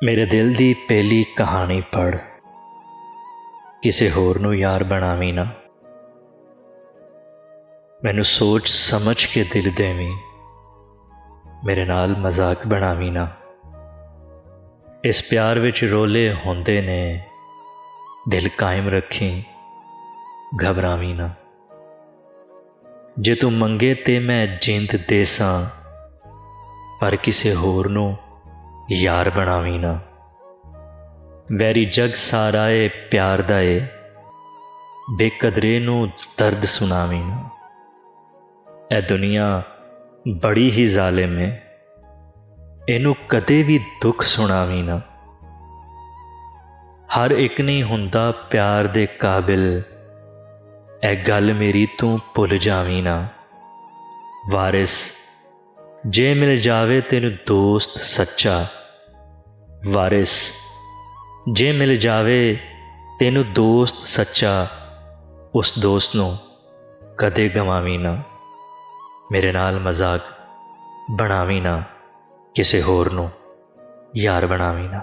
ਮੇਰੇ ਦਿਲ ਦੀ ਪਹਿਲੀ ਕਹਾਣੀ ਪੜ੍ਹ, ਕਿਸੇ ਹੋਰ ਨੂੰ ਯਾਰ ਬਣਾਵੀਂ ਨਾ। ਮੈਨੂੰ ਸੋਚ ਸਮਝ ਕੇ ਦਿਲ ਦੇਵੀਂ, ਮੇਰੇ ਨਾਲ ਮਜ਼ਾਕ ਬਣਾਵੀਂ ਨਾ। ਇਸ ਪਿਆਰ ਵਿੱਚ ਰੋਲੇ ਹੁੰਦੇ ਨੇ, ਦਿਲ ਕਾਇਮ ਰੱਖੀਂ, ਘਬਰਾਵੀਂ ਨਾ। ਜੇ ਤੂੰ ਮੰਗੇ ਤੇ ਮੈਂ ਜਿੰਦ ਦੇ ਸਾਂ, ਪਰ ਕਿਸੇ ਹੋਰ ਨੂੰ ਯਾਰ ਬਣਾਵੀਂ ਨਾ। ਵੈਰੀ ਜਗ ਸਾਰਾ ਏ ਪਿਆਰ ਦਾ ਏ, ਬੇਕਦਰੇ ਨੂੰ ਦਰਦ ਸੁਣਾਵੀਂ ਨਾ। ਇਹ ਦੁਨੀਆ ਬੜੀ ਹੀ ਜ਼ਾਲਿਮ ਏ, ਇਹਨੂੰ ਕਦੇ ਵੀ ਦੁੱਖ ਸੁਣਾਵੀਂ ਨਾ। ਹਰ ਇੱਕ ਨਹੀਂ ਹੁੰਦਾ ਪਿਆਰ ਦੇ ਕਾਬਿਲ, ਇਹ ਗੱਲ ਮੇਰੀ ਤੂੰ ਭੁੱਲ ਜਾਵੀਂ ਨਾ। ਵਾਰਿਸ ਜੇ ਮਿਲ ਜਾਵੇ ਤੈਨੂੰ ਦੋਸਤ ਸੱਚਾ, ਵਾਰਿਸ ਜੇ ਮਿਲ ਜਾਵੇ ਤੈਨੂੰ ਦੋਸਤ ਸੱਚਾ, ਉਸ ਦੋਸਤ ਨੂੰ ਕਦੇ ਗਵਾਵੀਂ ਨਾ। ਮੇਰੇ ਨਾਲ ਮਜ਼ਾਕ ਬਣਾਵੀਂ ਨਾ, ਕਿਸੇ ਹੋਰ ਨੂੰ ਯਾਰ ਬਣਾਵੀਂ ਨਾ।